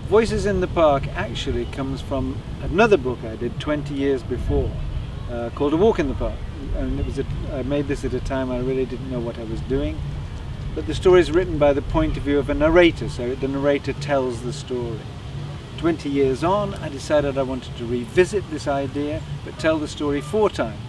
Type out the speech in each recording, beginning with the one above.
Voices in the Park actually comes from another book I did 20 years before called A Walk in the Park, and I made this at a time I really didn't know what I was doing, but the story is written by the point of view of a narrator, so the narrator tells the story. 20 years on, I decided I wanted to revisit this idea but tell the story 4 times,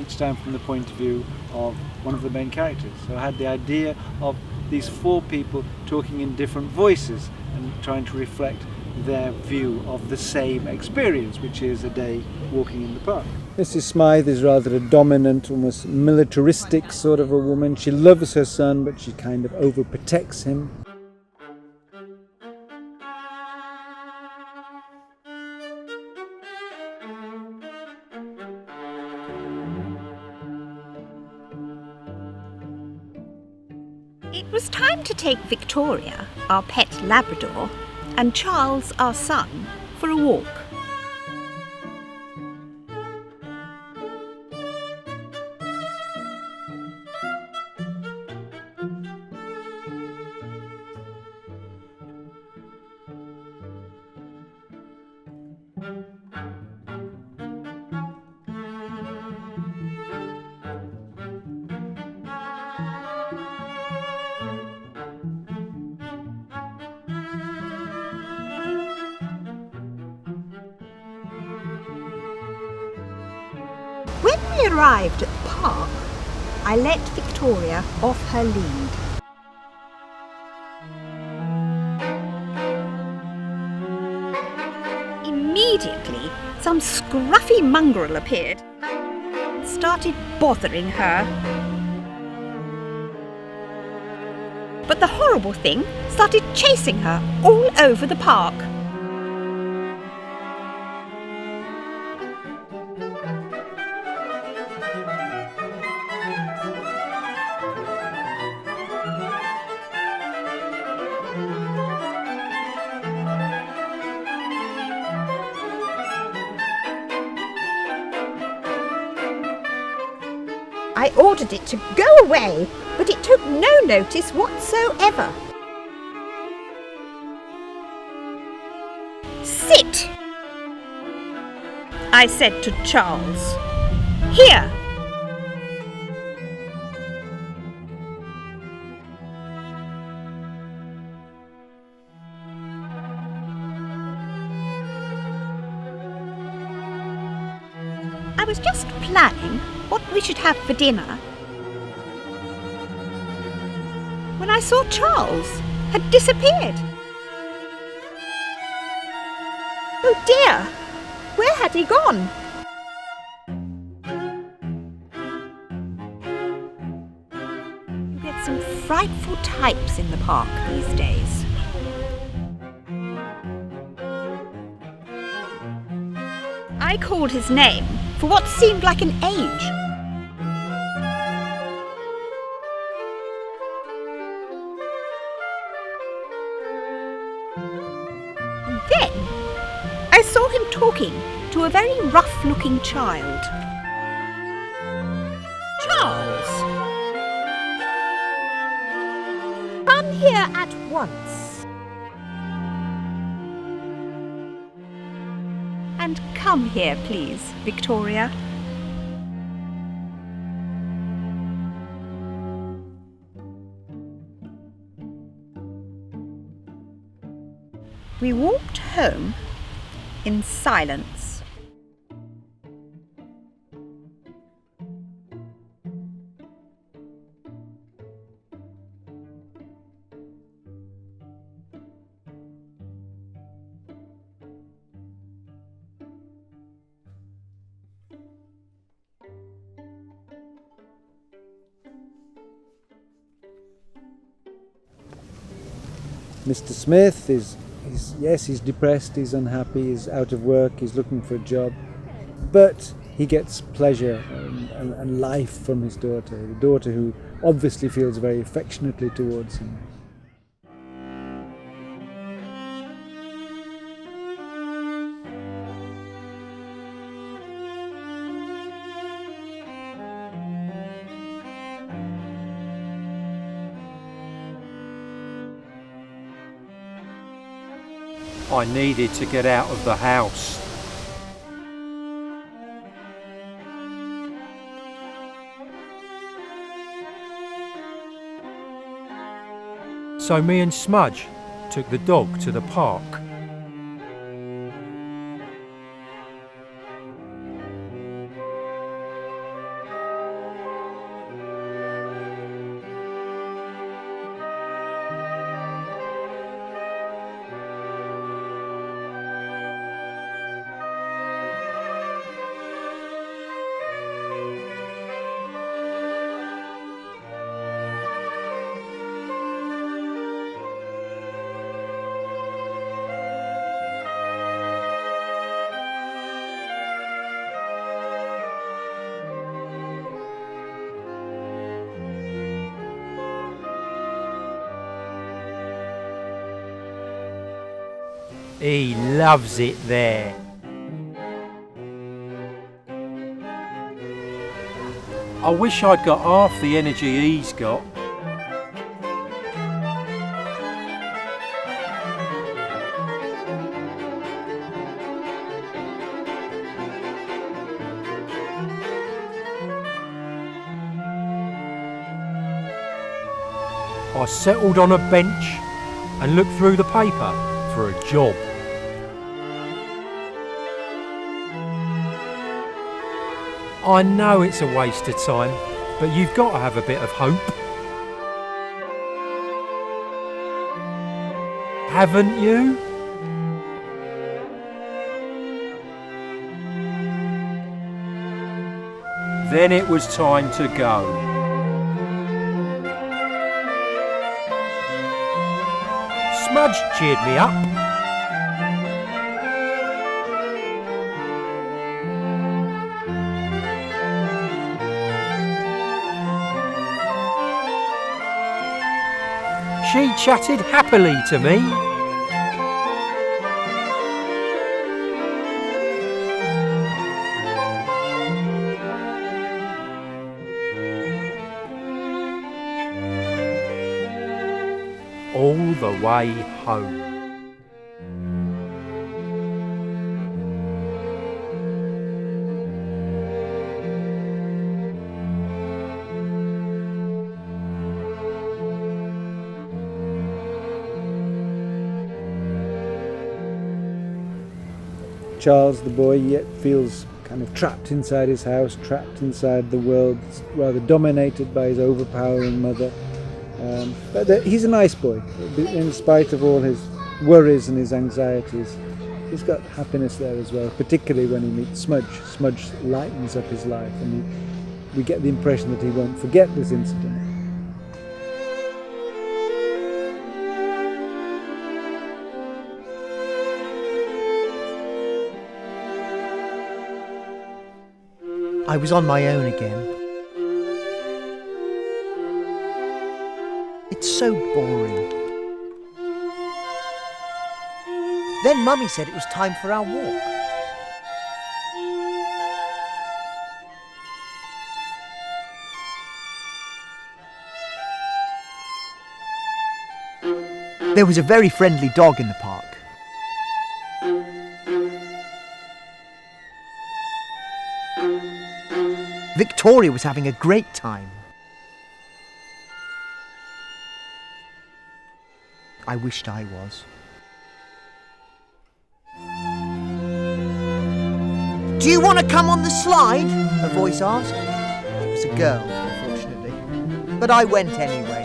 each time from the point of view of one of the main characters. So I had the idea of these 4 people talking in different voices and trying to reflect their view of the same experience, which is a day walking in the park. Mrs. Smythe is rather a dominant, almost militaristic sort of a woman. She loves her son, but she kind of overprotects him. It was time to take Victoria, our pet Labrador, and Charles, our son, for a walk. When we arrived at the park, I let Victoria off her lead. Immediately, some scruffy mongrel appeared and started bothering her. But the horrible thing started chasing her all over the park. I ordered it to go away, but it took no notice whatsoever. Sit, I said to Charles. Here. I was just planning what we should have for dinner when I saw Charles had disappeared. Oh dear, where had he gone? You get some frightful types in the park these days. I called his name for what seemed like an age. And then I saw him talking to a very rough-looking child. Charles, come here at once. And come here, please, Victoria. We walked home in silence. Mr. Smith he's depressed, he's unhappy, he's out of work, he's looking for a job, but he gets pleasure and life from his daughter, the daughter who obviously feels very affectionately towards him. I needed to get out of the house. So me and Smudge took the dog to the park. He loves it there. I wish I'd got half the energy he's got. I settled on a bench and looked through the paper for a job. I know it's a waste of time, but you've got to have a bit of hope. Haven't you? Then it was time to go. Smudge cheered me up. She chatted happily to me. All the way home. Charles, the boy, yet feels kind of trapped inside his house, trapped inside the world, rather dominated by his overpowering mother. But he's a nice boy, in spite of all his worries and his anxieties. He's got happiness there as well, particularly when he meets Smudge. Smudge lightens up his life, and we get the impression that he won't forget this incident. I was on my own again. It's so boring. Then Mummy said it was time for our walk. There was a very friendly dog in the park. Victoria was having a great time. I wished I was. "Do you want to come on the slide?" a voice asked. It was a girl, unfortunately, but I went anyway.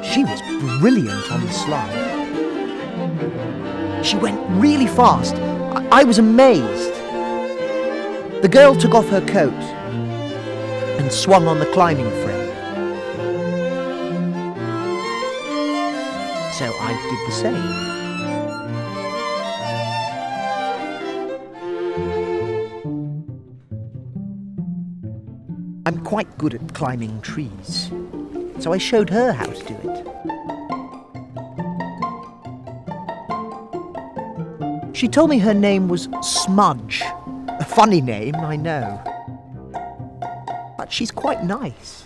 She was brilliant on the slide. She went really fast. I was amazed. The girl took off her coat and swung on the climbing frame. so I did the same. I'm quite good at climbing trees, so I showed her how to do it. She told me her name was Smudge. A funny name, I know. But she's quite nice.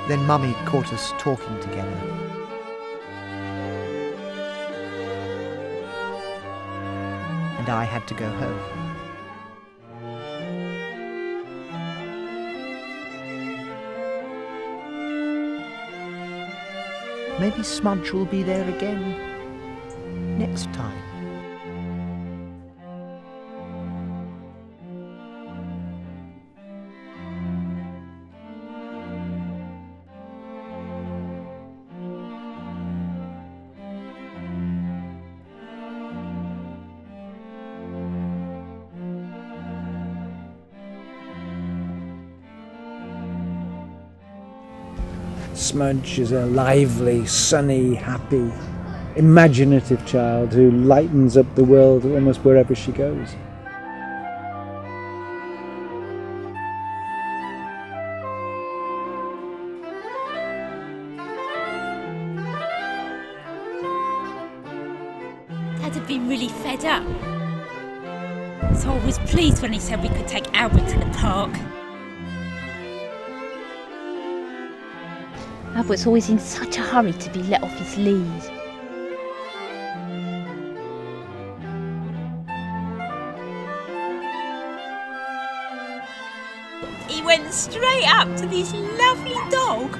Then Mummy caught us talking together. And I had to go home. Maybe Smudge will be there again next time. Smudge is a lively, sunny, happy, imaginative child who lightens up the world almost wherever she goes. Dad had been really fed up, so I was pleased when he said we could take Albert to the park. Albert's always in such a hurry to be let off his lead. He went straight up to this lovely dog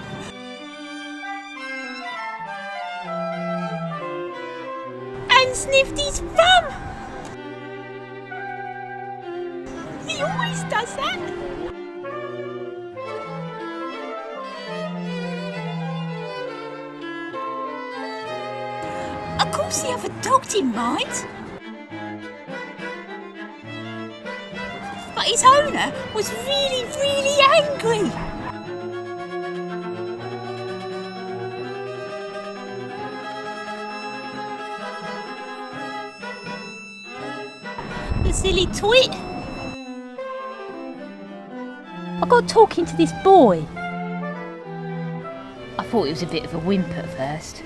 and sniffed his bum. He always does that. Of course the other dog didn't mind. But his owner was really, really angry. The silly twit. I got talking to this boy. I thought he was a bit of a wimp at first,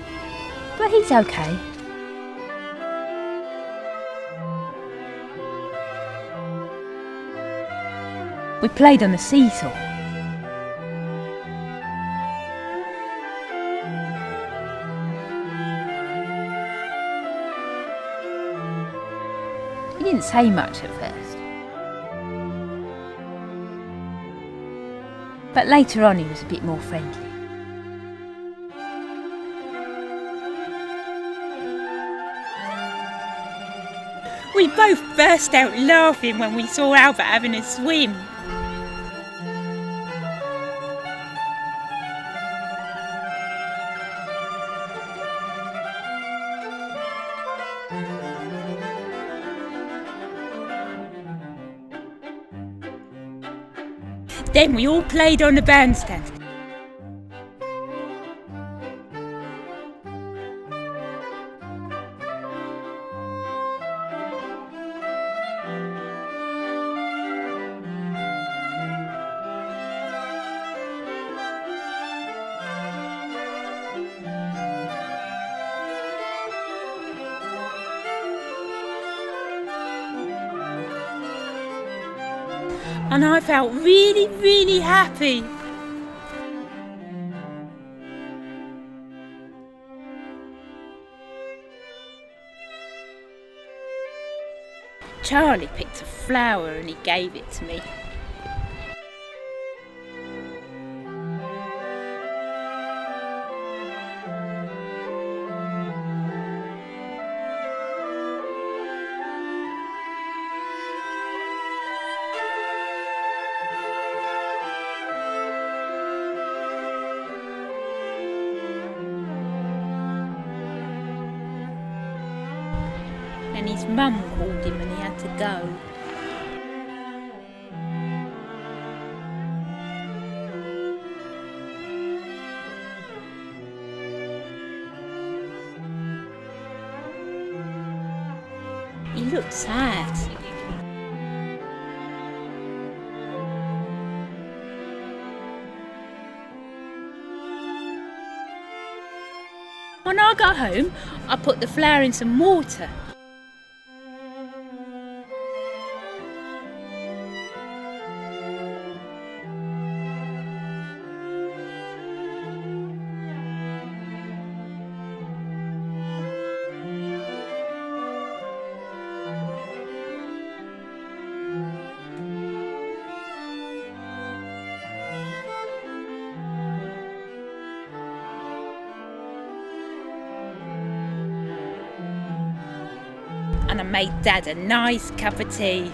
but he's okay. We played on the seesaw. He didn't say much at first, but later on he was a bit more friendly. We both burst out laughing when we saw Albert having a swim. Then we all played on the bandstand. And I felt really, really happy. Charlie picked a flower and he gave it to me. and his mum called him and he had to go. He looked sad. When I got home, I put the flour in some water. And I made Dad a nice cup of tea.